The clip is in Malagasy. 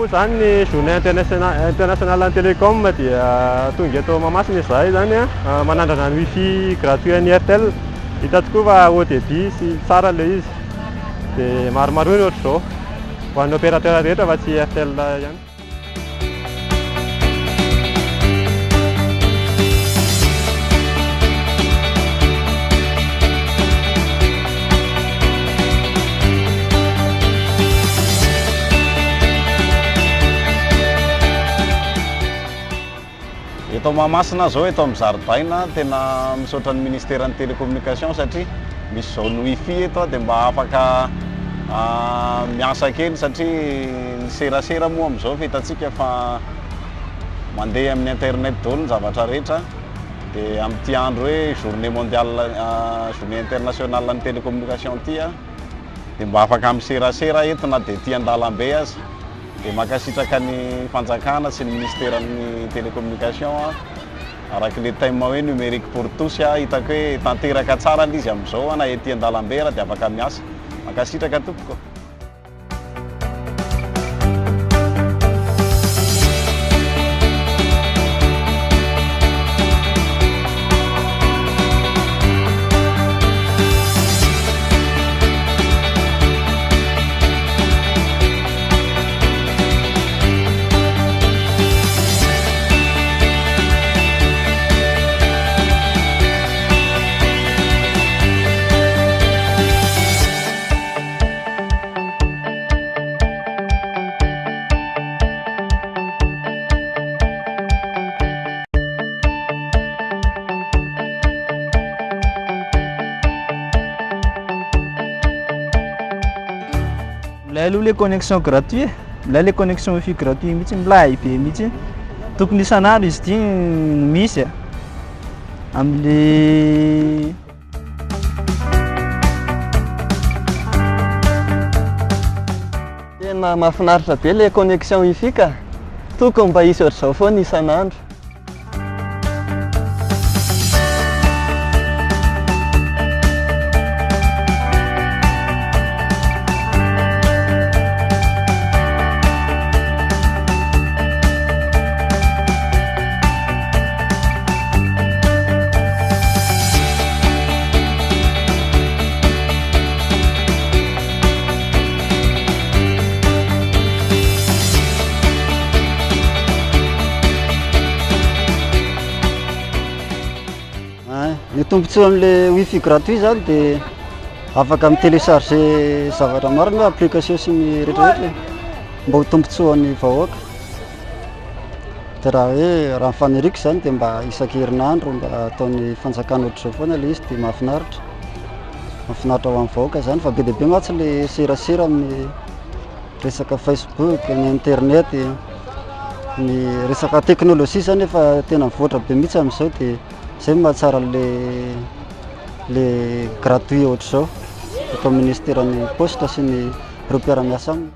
moa zany ny journée internationale télécom dia tonga eto Mahamasina izahay zany a manandrana ny wifi gratuit an'ny Airtel. Hita tokoa fa haut débit sy tsara ilay izy. Dia maromaro ny ohatr'izao ho an'ny opérateur rehetra fa tsy Airtel ihany. Eto Mahamasina zao eto amin'ny zaridaina tena misaotra ny ministère ny télécommunication satria misy zao ny wifi eto dia mba afaka miasa kely satria ny serasera moa amin'izao fa hitantsika fa mandeha amin'ny internet daholo ny zavatra rehetra. Dia amin'ity andro hoe journée mondiale journée internationale ny télécommunication ity dia mba afaka miserasera eto na dia ety an-dalambe azy. Dia makasitraka ny fanjakana sy ny ministère ny télécommunication araka le thème hoe numérique pour tous hitako hoe tanteraka tsara izy amin'izao na ety an-dalambe dia afaka miasa. Makasitraka tompoko. Milay aloha le connexion gratuit, milay le connexion wifi gratuit mihitsy milay be mihitsy. Tokony isan'andro izy ity misy amin'le tena mahafinaritra be le connexion wifi ka tokony mba hisy ohatr'izao foana isan'andro. Ny tombotsoa amin'le wifi gratuit zany dia afaka mi-télécharger zavatra maro ny application sy ny rehetrarehetra mba ho tombotsoan'ny vahoaka. Dia raha hoe raha mifaniriako zany dia mba isan-kerinandro mba ataon'ny fanjakana ohatr'izao foana ilay izy dia mahafinaritra. Mahafinaritra ho an'ny vahoaka zany fa be dia be mantsy le serasera amin'ny resaka Facebook, ny internet, ny resaka teknôlôjia zany efa tena mivoatra be mihitsy amin'izao dia zay mahatsara le gratuit ohatr'izao eto ministère ny poste sy ny ireo mpiara-miasa aminy.